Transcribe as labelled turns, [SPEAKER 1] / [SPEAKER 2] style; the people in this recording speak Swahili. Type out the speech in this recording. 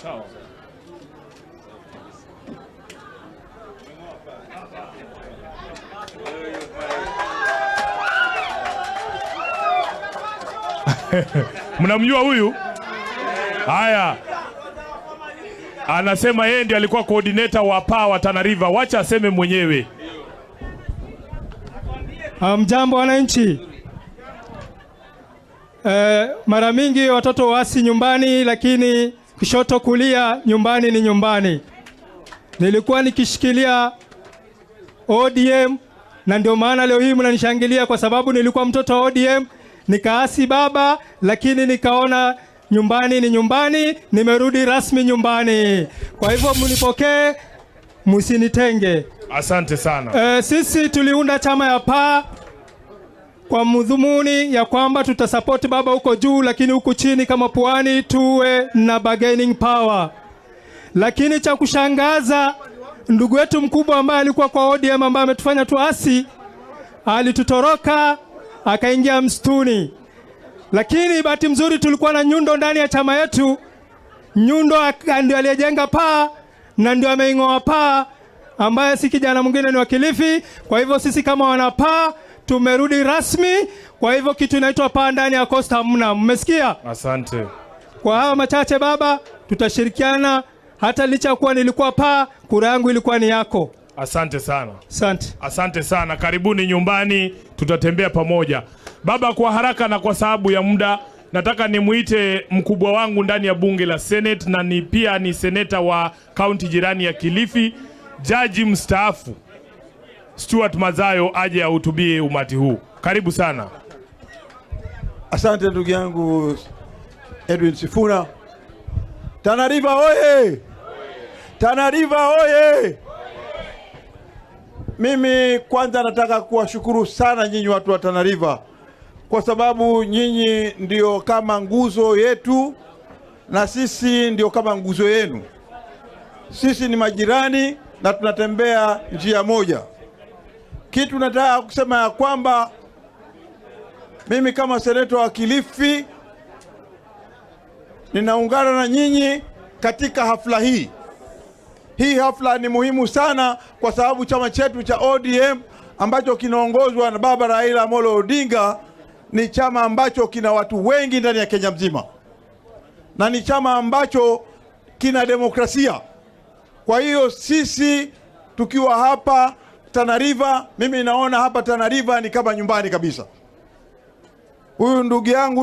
[SPEAKER 1] Sawa. Mnamjua huyu? Haya. Anasema yeye ndiye alikuwa coordinator wa Power Tana River. Wacha aseme mwenyewe.
[SPEAKER 2] Mjambo wananchi. Mara mingi watoto wasi nyumbani, lakini kushoto kulia nyumbani ni nyumbani. Nilikuwa nikishikilia ODM na ndio maana leo hii mnanishangilia kwa sababu nilikuwa mtoto wa ODM, nikaasi baba, lakini nikaona nyumbani ni nyumbani, nimerudi rasmi nyumbani. Kwa hivyo mnipokee, msinitenge.
[SPEAKER 1] Asante sana.
[SPEAKER 2] Sisi tuliunda chama ya PA kwa mdhumuni ya kwamba tutasupport baba huko juu, lakini huku chini kama Pwani tuwe na bargaining power. Lakini cha kushangaza, ndugu wetu mkubwa ambaye alikuwa kwa ODM ambaye ametufanya tuasi, alitutoroka akaingia msituni. Lakini bahati mzuri tulikuwa na Nyundo ndani ya chama yetu. Nyundo ndio aliyejenga PA na ndio ameing'oa PA, ambaye si kijana mwingine, ni wa Kilifi. Kwa hivyo sisi kama wana PA tumerudi rasmi. Kwa hivyo kitu inaitwa PA ndani ya Coast hamna. Mmesikia?
[SPEAKER 1] Asante.
[SPEAKER 2] Kwa hawa machache baba, tutashirikiana. Hata licha kuwa nilikuwa PA, kura yangu ilikuwa ni yako.
[SPEAKER 1] Asante sana.
[SPEAKER 2] Asante.
[SPEAKER 1] Asante sana. Karibuni nyumbani, tutatembea pamoja. Baba, kwa haraka na kwa sababu ya muda, nataka nimuite mkubwa wangu ndani ya bunge la Senate na pia ni seneta wa kaunti jirani ya Kilifi, jaji mstaafu Stuart Mazayo, aje ahutubie umati huu. Karibu sana.
[SPEAKER 3] Asante ndugu yangu Edwin Sifuna. Tana River oye! Tana River oye! Mimi kwanza nataka kuwashukuru sana nyinyi watu wa Tana River, kwa sababu nyinyi ndio kama nguzo yetu na sisi ndio kama nguzo yenu. Sisi ni majirani na tunatembea njia moja. Kitu nataka kusema ya kwamba mimi kama seneta wa Kilifi ninaungana na nyinyi katika hafla hii. Hii hafla ni muhimu sana kwa sababu chama chetu cha ODM ambacho kinaongozwa na baba Raila Amolo Odinga ni chama ambacho kina watu wengi ndani ya Kenya mzima, na ni chama ambacho kina demokrasia. Kwa hiyo sisi tukiwa hapa Tana River, mimi naona hapa Tana River ni kama nyumbani kabisa. Huyu ndugu yangu